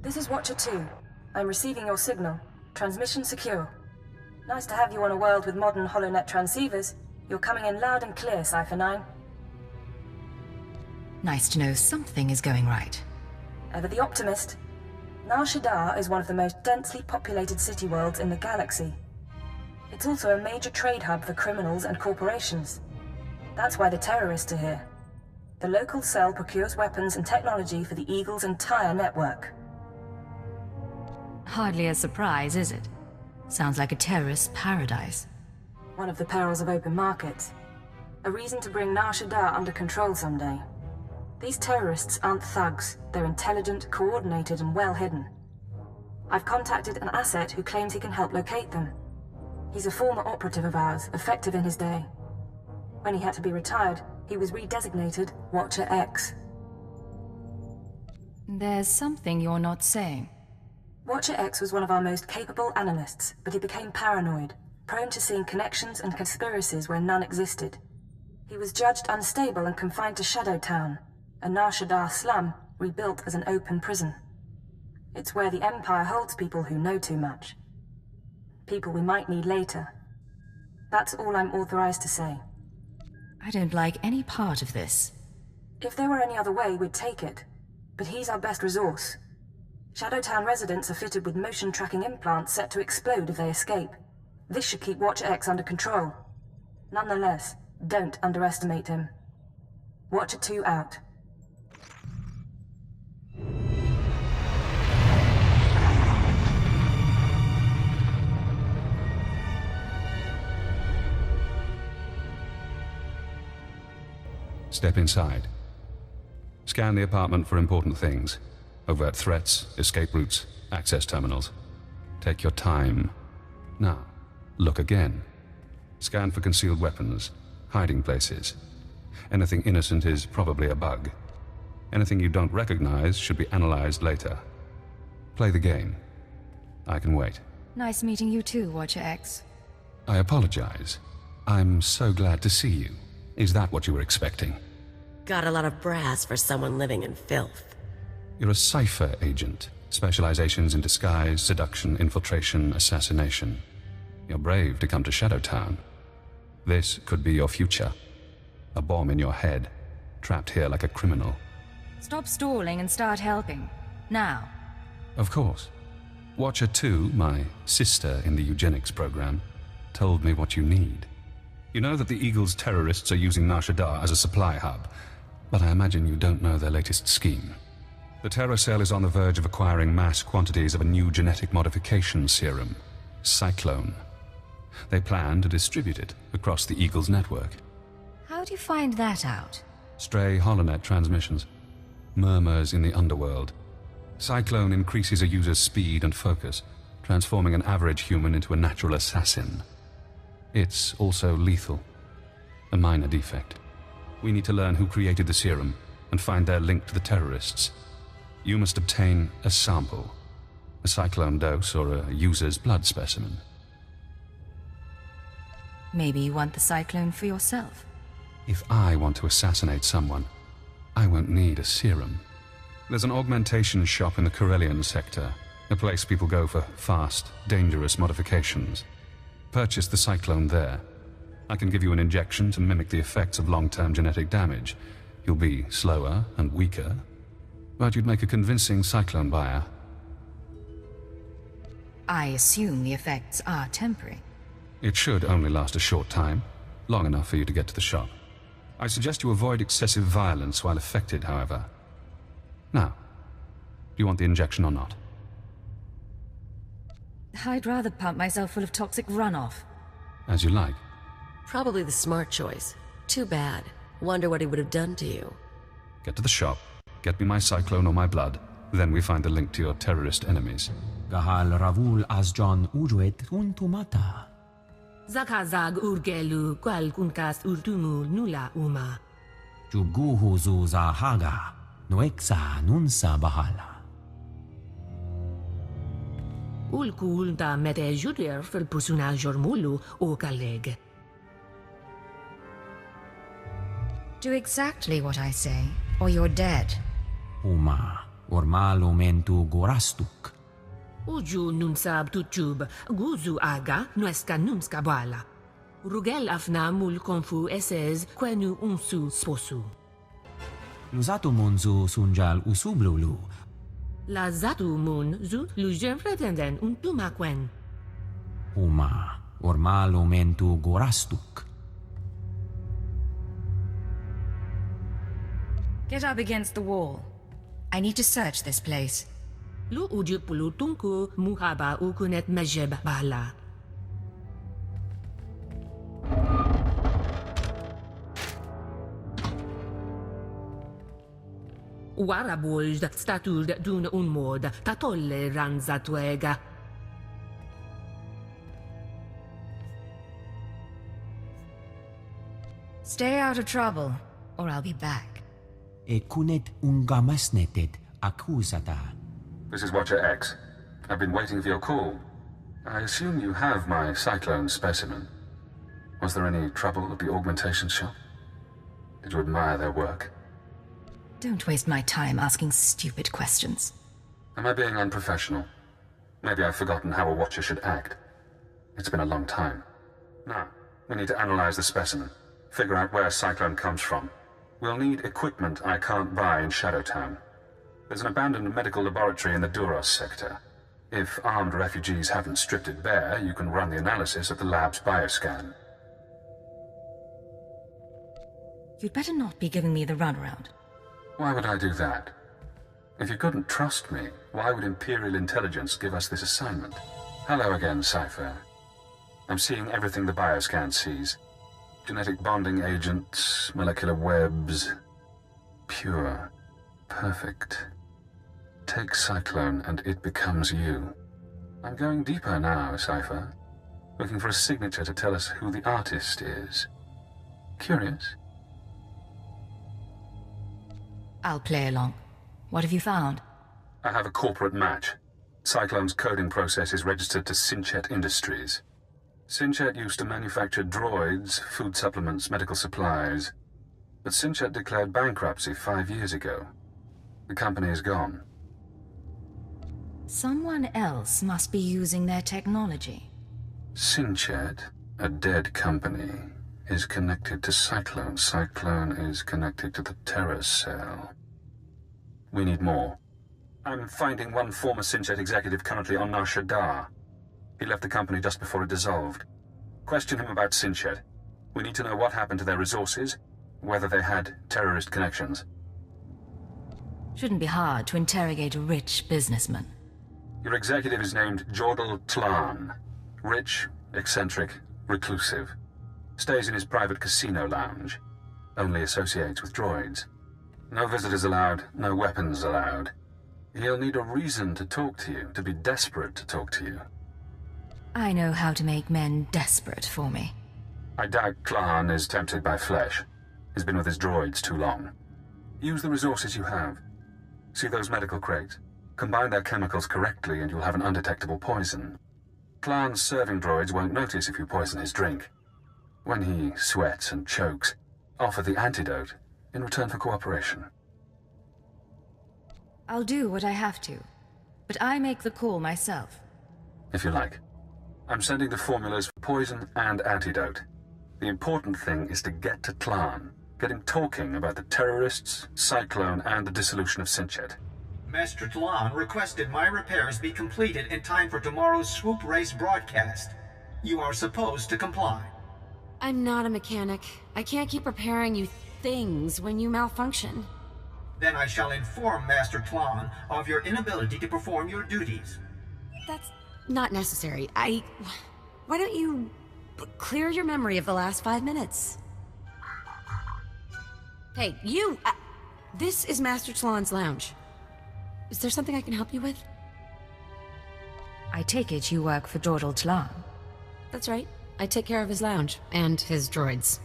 This is Watcher 2. I'm receiving your signal. Transmission secure. Nice to have you on a world with modern HoloNet transceivers. You're coming in loud and clear, Cipher 9. Nice to know something is going right. Ever the optimist. Nar Shaddaa is one of the most densely populated city worlds in the galaxy. It's also a major trade hub for criminals and corporations. That's why the terrorists are here. The local cell procures weapons and technology for the Eagle's entire network. Hardly a surprise, is it? Sounds like a terrorist paradise. One of the perils of open markets. A reason to bring Nar Shaddaa under control someday. These terrorists aren't thugs. They're intelligent, coordinated, and well hidden. I've contacted an asset who claims he can help locate them. He's a former operative of ours, effective in his day. When he had to be retired, he was redesignated Watcher X. There's something you're not saying. Watcher X was one of our most capable analysts, but he became paranoid, prone to seeing connections and conspiracies where none existed. He was judged unstable and confined to Shadow Town, a Nar Shaddaa slum rebuilt as an open prison. It's where the Empire holds people who know too much. People we might need later. That's all I'm authorized to say. I don't like any part of this. If there were any other way, we'd take it. But he's our best resource. Shadowtown residents are fitted with motion tracking implants set to explode if they escape. This should keep Watcher X under control. Nonetheless, don't underestimate him. Watcher 2 out. Step inside. Scan the apartment for important things. Overt threats, escape routes, access terminals. Take your time. Now, look again. Scan for concealed weapons, hiding places. Anything innocent is probably a bug. Anything you don't recognize should be analyzed later. Play the game. I can wait. Nice meeting you too, Watcher X. I apologize. I'm so glad to see you. Is that what you were expecting? Got a lot of brass for someone living in filth. You're a Cipher agent. Specializations in disguise, seduction, infiltration, assassination. You're brave to come to Shadowtown. This could be your future. A bomb in your head, trapped here like a criminal. Stop stalling and start helping. Now. Of course. Watcher 2, my sister in the eugenics program, told me what you need. You know that the Eagle's terrorists are using Nar Shaddaa as a supply hub, but I imagine you don't know their latest scheme. The terror cell is on the verge of acquiring mass quantities of a new genetic modification serum, Cyclone. They plan to distribute it across the Eagle's network. How do you find that out? Stray HoloNet transmissions. Murmurs in the underworld. Cyclone increases a user's speed and focus, transforming an average human into a natural assassin. It's also lethal. A minor defect. We need to learn who created the serum and find their link to the terrorists. You must obtain a sample. A cyclone dose or a user's blood specimen. Maybe you want the cyclone for yourself. If I want to assassinate someone, I won't need a serum. There's an augmentation shop in the Corellian sector, a place people go for fast, dangerous modifications. Purchase the cyclone there. I can give you an injection to mimic the effects of long-term genetic damage. You'll be slower and weaker, but you'd make a convincing cyclone buyer. I assume the effects are temporary. It should only last a short time, long enough for you to get to the shop. I suggest you avoid excessive violence while affected, however. Now, do you want the injection or not? I'd rather pump myself full of toxic runoff. As you like. Probably the smart choice. Too bad. Wonder what he would have done to you. Get to the shop, get me my cyclone or my blood, then we find the link to your terrorist enemies. Gahal Ravul Asjan Uruet Untumata. Zakazag urgelu qual kunkas urtumul nula uma. Juguhu Zuza Haga. Noexa Nunsa Bahala. Ulkul da mete juder fel pusuna jormulu o kaleg. Do exactly what I say, or you're dead. Uma. ormal omentu gorastuk. Uju nunsab tutjub, guzu aga, nueska numska bala. Rugel afna mul konfu esez, kwenu unsu sposu. Luzatu munzu sunjal usublulu. La zatu mun zu lujen pretenden untuma kwen. Uma, ormal omentu gorastuk. Get up against the wall. I need to search this place. Lu uju pulu tunku muhaba ukunet mejeb bala. Warabuld statuld dun unmod, tatolle ranzatuega. Stay out of trouble, or I'll be back. E kunet ungamasnetet accusata. This is Watcher X. I've been waiting for your call. I assume you have my cyclone specimen. Was there any trouble at the augmentation shop? Did you admire their work? Don't waste my time asking stupid questions. Am I being unprofessional? Maybe I've forgotten how a Watcher should act. It's been a long time. Now, we need to analyze the specimen, figure out where Cyclone comes from. We'll need equipment I can't buy in Shadowtown. There's an abandoned medical laboratory in the Duros sector. If armed refugees haven't stripped it bare, you can run the analysis at the lab's bioscan. You'd better not be giving me the runaround. Why would I do that? If you couldn't trust me, why would Imperial Intelligence give us this assignment? Hello again, Cipher. I'm seeing everything the bioscan sees. Genetic bonding agents, molecular webs. Pure. Perfect. Take Cyclone and it becomes you. I'm going deeper now, Cipher. Looking for a signature to tell us who the artist is. Curious? I'll play along. What have you found? I have a corporate match. Cyclone's coding process is registered to Synchet Industries. Synchet used to manufacture droids, food supplements, medical supplies. But Synchet declared bankruptcy 5 years ago. The company is gone. Someone else must be using their technology. Synchet, a dead company, is connected to Cyclone. Cyclone is connected to the Terror Cell. We need more. I'm finding one former Synchet executive currently on Nar Shaddaa. He left the company just before it dissolved. Question him about Synchet. We need to know what happened to their resources, whether they had terrorist connections. Shouldn't be hard to interrogate a rich businessman. Your executive is named Jordal Tan. Rich, eccentric, reclusive. Stays in his private casino lounge. Only associates with droids. No visitors allowed, no weapons allowed. He'll need a reason to talk to you, to be desperate to talk to you. I know how to make men desperate for me. I doubt Klan is tempted by flesh. He's been with his droids too long. Use the resources you have. See those medical crates? Combine their chemicals correctly and you'll have an undetectable poison. Klan's serving droids won't notice if you poison his drink. When he sweats and chokes, offer the antidote in return for cooperation. I'll do what I have to, but I make the call myself. If you like. I'm sending the formulas for poison and antidote. The important thing is to get to Klan. Get him talking about the terrorists, Cyclone, and the dissolution of Synchet. Master Tlan requested my repairs be completed in time for tomorrow's swoop race broadcast. You are supposed to comply. I'm not a mechanic. I can't keep repairing you things when you malfunction. Then I shall inform Master Tlan of your inability to perform your duties. That's not necessary. Why don't you clear your memory of the last 5 minutes? Hey, you! This is Master Tlan's lounge. Is there something I can help you with? I take it you work for Jordal Tan. That's right. I take care of his lounge, and his droids.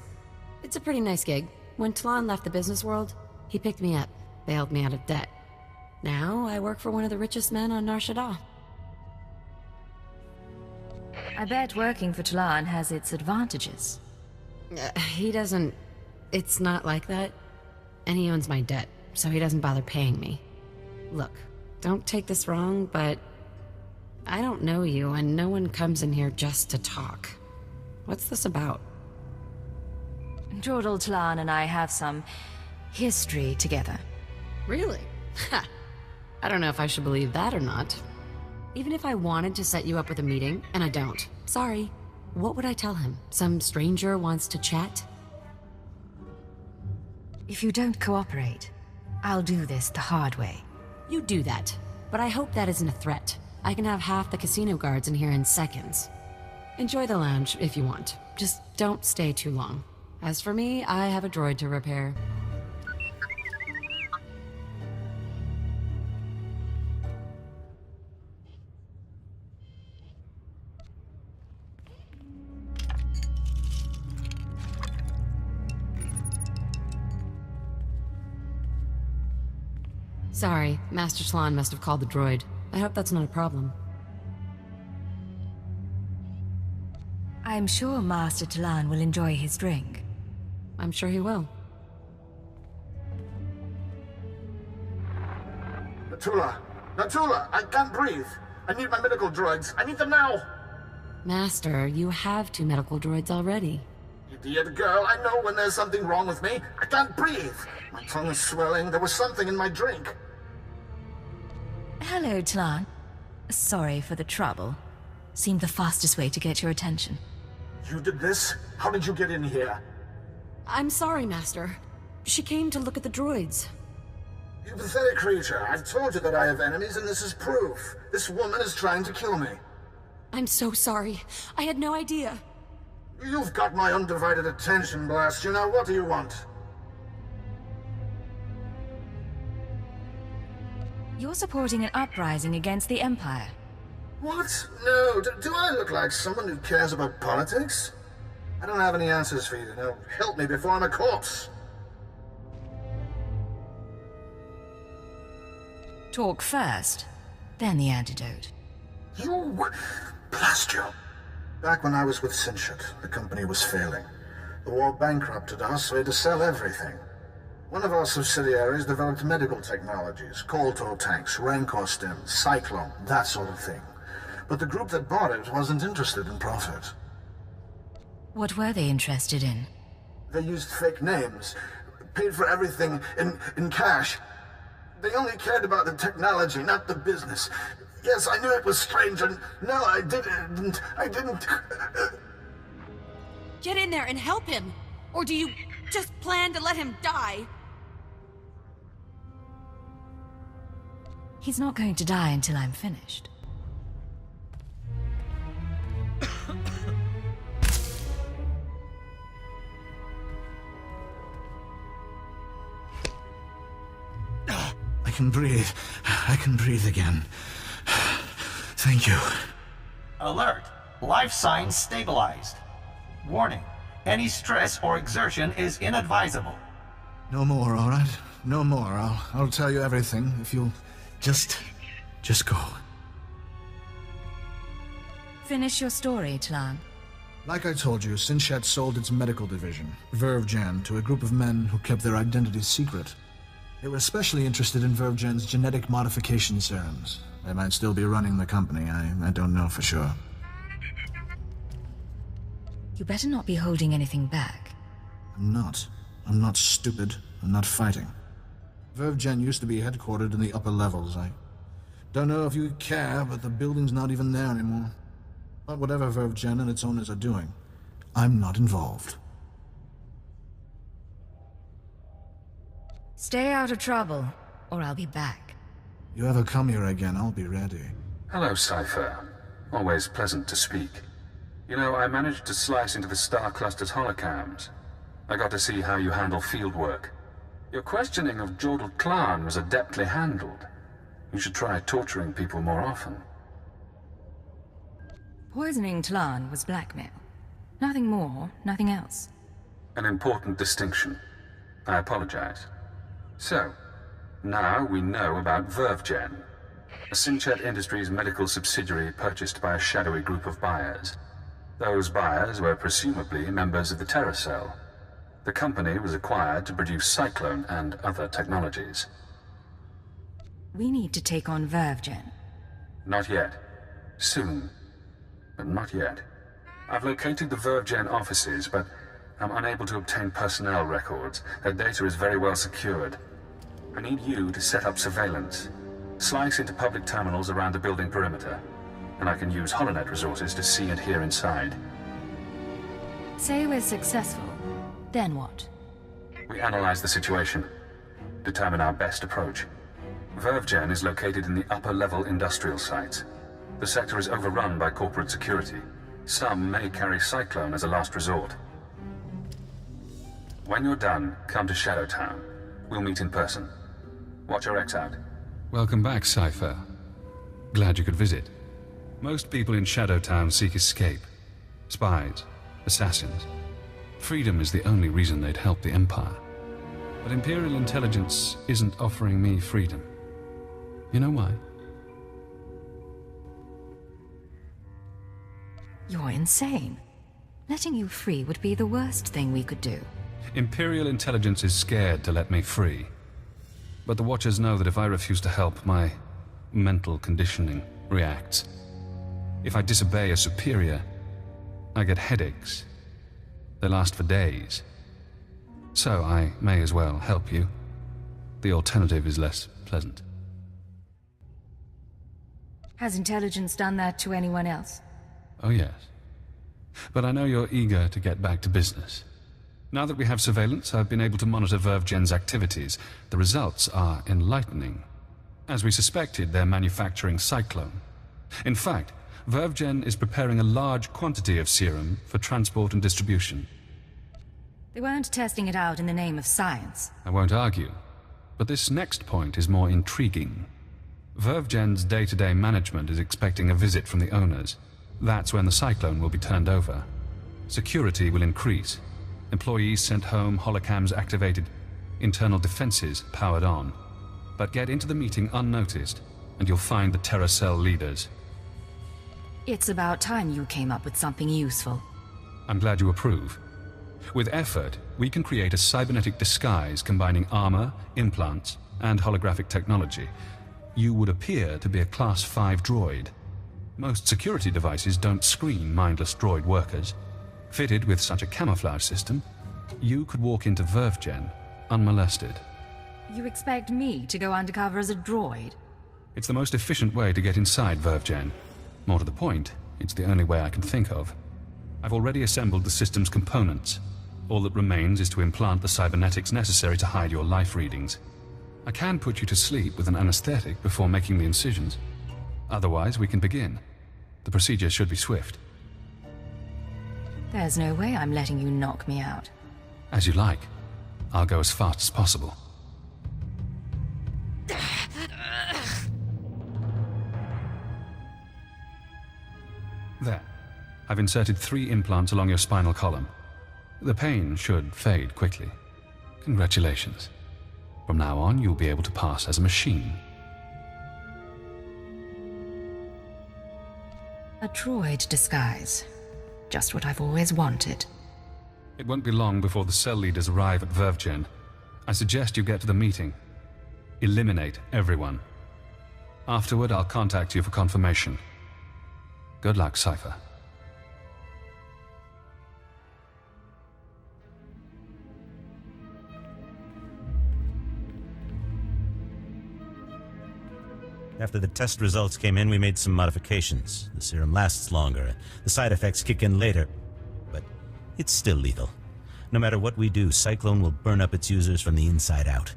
It's a pretty nice gig. When Tlan left the business world, he picked me up, bailed me out of debt. Now I work for one of the richest men on Nar Shaddaa. I bet working for Tlan has its advantages. He doesn't... It's not like that. And he owns my debt, so he doesn't bother paying me. Look, don't take this wrong, but I don't know you, and no one comes in here just to talk. What's this about? Jordal Tan and I have some history together. Really? Ha! I don't know if I should believe that or not. Even if I wanted to set you up with a meeting, and I don't. Sorry. What would I tell him? Some stranger wants to chat? If you don't cooperate, I'll do this the hard way. You do that. But I hope that isn't a threat. I can have half the casino guards in here in seconds. Enjoy the lounge if you want. Just don't stay too long. As for me, I have a droid to repair. Sorry, Master Slan must have called the droid. I hope that's not a problem. I'm sure Master Talan will enjoy his drink. I'm sure he will. Natula! Natula! I can't breathe! I need my medical droids! I need them now! Master, you have 2 medical droids already. Idiot girl, I know when there's something wrong with me. I can't breathe! My tongue is swelling. There was something in my drink. Hello, Talan. Sorry for the trouble. Seemed the fastest way to get your attention. You did this? How did you get in here? I'm sorry, Master. She came to look at the droids. You pathetic creature. I've told you that I have enemies, and this is proof. This woman is trying to kill me. I'm so sorry. I had no idea. You've got my undivided attention, blast you. Now what do you want? You're supporting an uprising against the Empire. What? No, do I look like someone who cares about politics? I don't have any answers for you. Now, help me before I'm a corpse. Talk first, then the antidote. You... blast you. Back when I was with Sinshat, the company was failing. The war bankrupted us, so we had to sell everything. One of our subsidiaries developed medical technologies, Koltor tanks, Rancor stems, Cyclone, that sort of thing. But the group that bought it wasn't interested in profit. What were they interested in? They used fake names, paid for everything in cash. They only cared about the technology, not the business. Yes, I knew it was strange, and no, I didn't. Get in there and help him! Or do you just plan to let him die? He's not going to die until I'm finished. I can breathe. I can breathe again. Thank you. Alert! Life signs stabilized. Warning. Any stress or exertion is inadvisable. No more, all right? No more. I'll tell you everything if you'll just go. Finish your story, Talan. Like I told you, Sinshat sold its medical division, Verve Gen, to a group of men who kept their identities secret. They were especially interested in Verve Gen's genetic modification serums. They might still be running the company. I don't know for sure. You better not be holding anything back. I'm not. I'm not stupid. I'm not fighting. Verve Gen used to be headquartered in the upper levels. I don't know if you care, but the building's not even there anymore. But whatever Verve Gen and its owners are doing, I'm not involved. Stay out of trouble, or I'll be back. You ever come here again, I'll be ready. Hello, Cipher. Always pleasant to speak. You know, I managed to slice into the Star Cluster's holocams. I got to see how you handle field work. Your questioning of Jordal Tan was adeptly handled. You should try torturing people more often. Poisoning Talan was blackmail. Nothing more, nothing else. An important distinction. I apologize. So, now we know about Verve Gen, a Sinchat Industries medical subsidiary purchased by a shadowy group of buyers. Those buyers were presumably members of the Terror Cell. The company was acquired to produce Cyclone and other technologies. We need to take on Verve Gen. Not yet. Soon. But not yet. I've located the Verve Gen offices, but I'm unable to obtain personnel records. Their data is very well secured. I need you to set up surveillance. Slice into public terminals around the building perimeter, and I can use HoloNet resources to see and hear inside. Say we're successful. Then what? We analyze the situation, determine our best approach. Verve Gen is located in the upper-level industrial sites. The sector is overrun by corporate security. Some may carry Cyclone as a last resort. When you're done, come to Shadow Town. We'll meet in person. Watch your X out. Welcome back, Cipher. Glad you could visit. Most people in Shadow Town seek escape. Spies, assassins. Freedom is the only reason they'd help the Empire. But Imperial Intelligence isn't offering me freedom. You know why? You're insane. Letting you free would be the worst thing we could do. Imperial Intelligence is scared to let me free. But the Watchers know that if I refuse to help, my mental conditioning reacts. If I disobey a superior, I get headaches. They last for days. So I may as well help you. The alternative is less pleasant. Has Intelligence done that to anyone else? Oh yes. But I know you're eager to get back to business. Now that we have surveillance, I've been able to monitor Verve Gen's activities. The results are enlightening. As we suspected, they're manufacturing Cyclone. In fact, Verve Gen is preparing a large quantity of serum for transport and distribution. They weren't testing it out in the name of science. I won't argue. But this next point is more intriguing. Verve Gen's day-to-day management is expecting a visit from the owners. That's when the Cyclone will be turned over. Security will increase. Employees sent home, holocams activated, internal defenses powered on. But get into the meeting unnoticed, and you'll find the Terror Cell leaders. It's about time you came up with something useful. I'm glad you approve. With effort, we can create a cybernetic disguise combining armor, implants, and holographic technology. You would appear to be a Class 5 droid. Most security devices don't screen mindless droid workers. Fitted with such a camouflage system, you could walk into Verve Gen unmolested. You expect me to go undercover as a droid? It's the most efficient way to get inside Verve Gen. More to the point, it's the only way I can think of. I've already assembled the system's components. All that remains is to implant the cybernetics necessary to hide your life readings. I can put you to sleep with an anesthetic before making the incisions. Otherwise, we can begin. The procedure should be swift. There's no way I'm letting you knock me out. As you like. I'll go as fast as possible. There. I've inserted 3 implants along your spinal column. The pain should fade quickly. Congratulations. From now on, you'll be able to pass as a machine. A droid disguise. Just what I've always wanted. It won't be long before the cell leaders arrive at Verve Gen. I suggest you get to the meeting. Eliminate everyone. Afterward, I'll contact you for confirmation. Good luck, Cipher. After the test results came in, we made some modifications. The serum lasts longer. The side effects kick in later. But it's still lethal. No matter what we do, Cyclone will burn up its users from the inside out.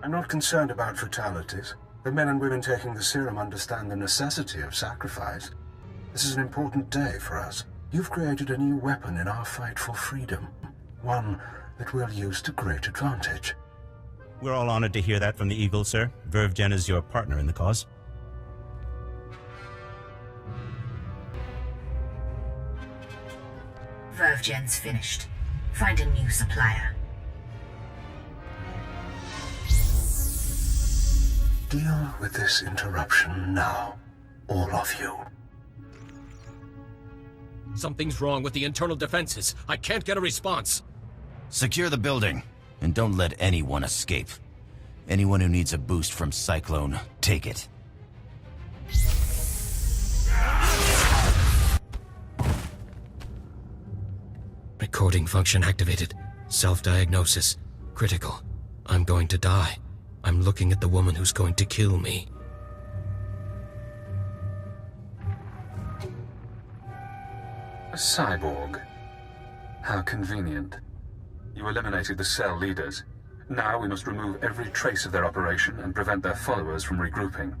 I'm not concerned about fatalities. The men and women taking the serum understand the necessity of sacrifice. This is an important day for us. You've created a new weapon in our fight for freedom. One that we'll use to great advantage. We're all honored to hear that from the Eagle, sir. Verve Gen is your partner in the cause. Verve Gen's finished. Find a new supplier. Deal with this interruption now. All of you. Something's wrong with the internal defenses. I can't get a response. Secure the building, and don't let anyone escape. Anyone who needs a boost from Cyclone, take it. Recording function activated. Self-diagnosis. Critical. I'm going to die. I'm looking at the woman who's going to kill me. A cyborg. How convenient. You eliminated the cell leaders. Now we must remove every trace of their operation and prevent their followers from regrouping.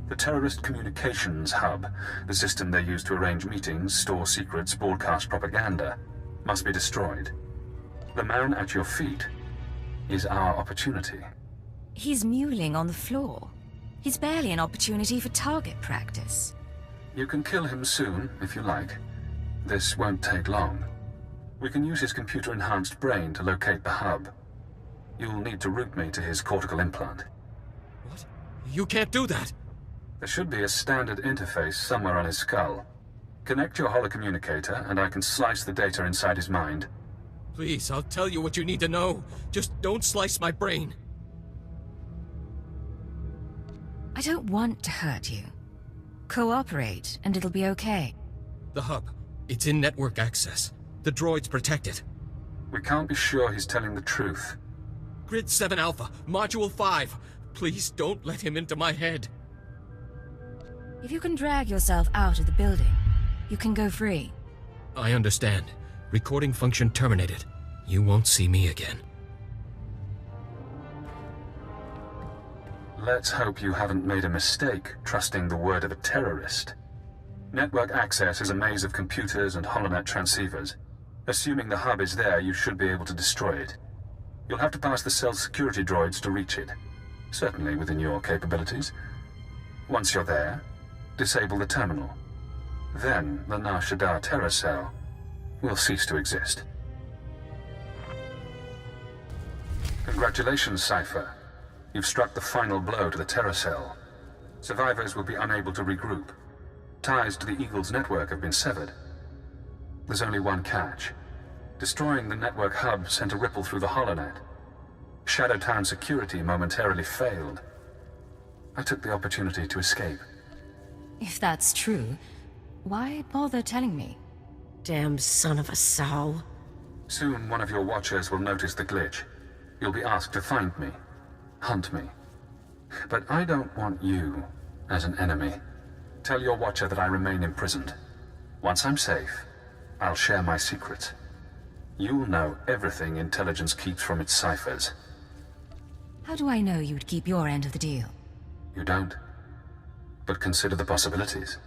The terrorist communications hub, the system they use to arrange meetings, store secrets, broadcast propaganda, must be destroyed. The man at your feet is our opportunity. He's mewling on the floor. He's barely an opportunity for target practice. You can kill him soon, if you like. This won't take long. We can use his computer-enhanced brain to locate the hub. You'll need to route me to his cortical implant. What? You can't do that! There should be a standard interface somewhere on his skull. Connect your holocommunicator, and I can slice the data inside his mind. Please, I'll tell you what you need to know. Just don't slice my brain. I don't want to hurt you. Cooperate, and it'll be okay. The hub. It's in network access. The droid's protected. We can't be sure he's telling the truth. Grid 7 Alpha, Module 5. Please don't let him into my head. If you can drag yourself out of the building, you can go free. I understand. Recording function terminated. You won't see me again. Let's hope you haven't made a mistake trusting the word of a terrorist. Network access is a maze of computers and holonet transceivers. Assuming the hub is there, you should be able to destroy it. You'll have to pass the cell's security droids to reach it. Certainly within your capabilities. Once you're there, disable the terminal. Then the Nar Shaddaa terror cell will cease to exist. Congratulations, Cipher. You've struck the final blow to the terror cell. Survivors will be unable to regroup. Ties to the Eagle's network have been severed. There's only one catch. Destroying the network hub sent a ripple through the holonet. Shadow Town security momentarily failed. I took the opportunity to escape. If that's true, why bother telling me? Damn son of a sow. Soon one of your watchers will notice the glitch. You'll be asked to find me. Hunt me. But I don't want you as an enemy. Tell your watcher that I remain imprisoned. Once I'm safe, I'll share my secrets. You'll know everything intelligence keeps from its ciphers. How do I know you'd keep your end of the deal? You don't. But consider the possibilities.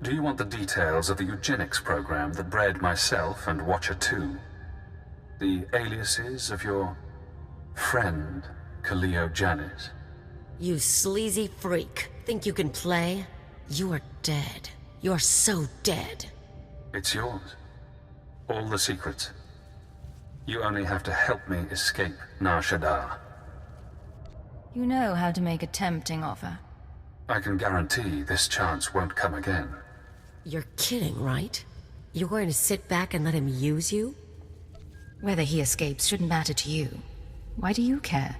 Do you want the details of the eugenics program that bred myself and Watcher 2? The aliases of your friend, Khalil Janice? You sleazy freak. Think you can play? You are dead. You're so dead. It's yours. All the secrets. You only have to help me escape Nar Shaddaa. You know how to make a tempting offer. I can guarantee this chance won't come again. You're kidding, right? You're going to sit back and let him use you? Whether he escapes shouldn't matter to you. Why do you care?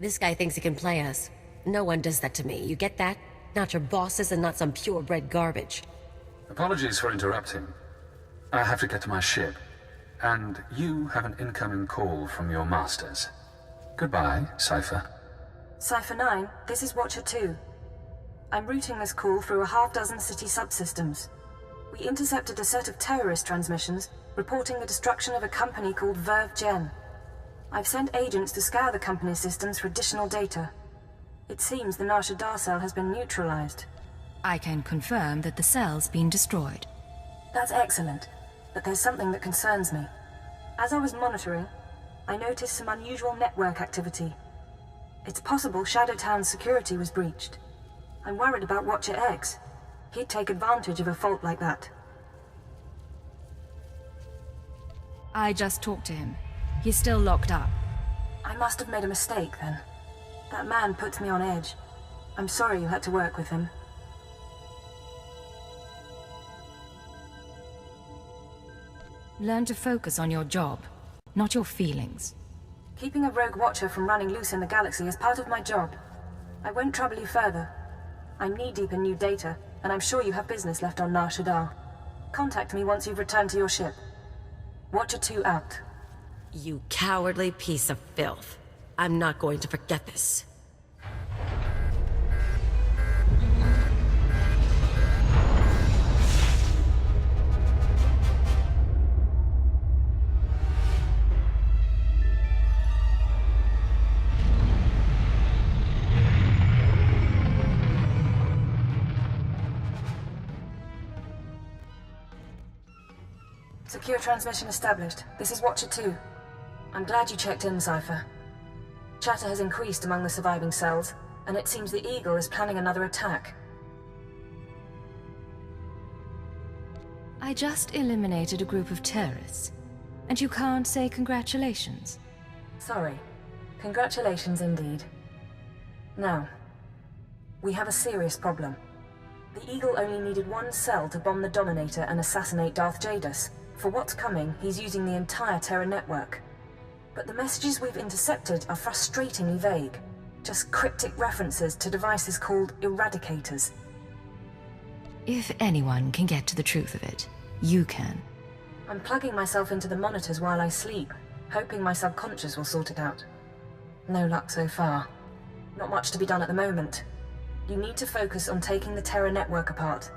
This guy thinks he can play us. No one does that to me, you get that? Not your bosses and not some purebred garbage. Apologies for interrupting. I have to get to my ship. And you have an incoming call from your masters. Goodbye, Cipher. Cipher 9, this is Watcher 2. I'm routing this call through a half-dozen city subsystems. We intercepted a set of terrorist transmissions reporting the destruction of a company called Verve Gen. I've sent agents to scour the company's systems for additional data. It seems the Nar Shaddaa cell has been neutralized. I can confirm that the cell's been destroyed. That's excellent, but there's something that concerns me. As I was monitoring, I noticed some unusual network activity. It's possible Shadow Town's security was breached. I'm worried about Watcher X. He'd take advantage of a fault like that. I just talked to him. He's still locked up. I must have made a mistake then. That man puts me on edge. I'm sorry you had to work with him. Learn to focus on your job, not your feelings. Keeping a rogue watcher from running loose in the galaxy is part of my job. I won't trouble you further. I'm knee-deep in new data, and I'm sure you have business left on Nar Shaddaa. Contact me once you've returned to your ship. Watcher 2 out. You cowardly piece of filth. I'm not going to forget this. Secure transmission established. This is Watcher 2. I'm glad you checked in, Cipher. Chatter has increased among the surviving cells, and it seems the Eagle is planning another attack. I just eliminated a group of terrorists, and you can't say congratulations? Sorry. Congratulations indeed. Now, we have a serious problem. The Eagle only needed one cell to bomb the Dominator and assassinate Darth Jadus. For what's coming, he's using the entire Terra network. But the messages we've intercepted are frustratingly vague. Just cryptic references to devices called Eradicators. If anyone can get to the truth of it, you can. I'm plugging myself into the monitors while I sleep, hoping my subconscious will sort it out. No luck so far. Not much to be done at the moment. You need to focus on taking the Terra network apart.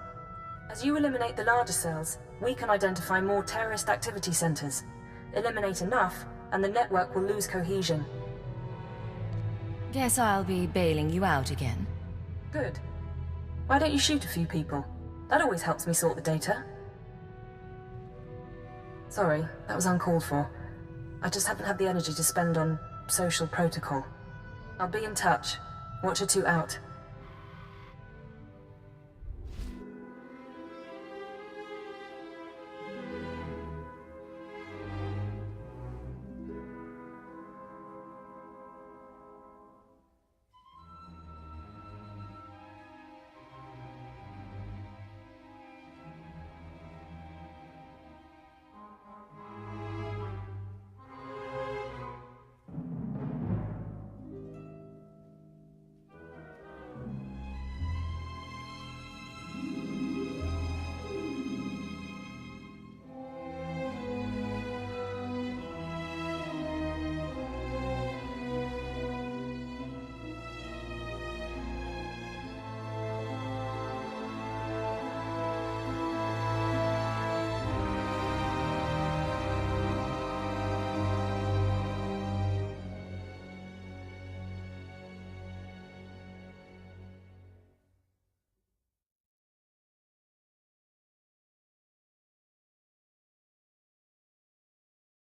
As you eliminate the larger cells, we can identify more terrorist activity centers. Eliminate enough, and the network will lose cohesion. Guess I'll be bailing you out again. Good. Why don't you shoot a few people? That always helps me sort the data. Sorry, that was uncalled for. I just haven't had the energy to spend on social protocol. I'll be in touch. Watcher 2 out.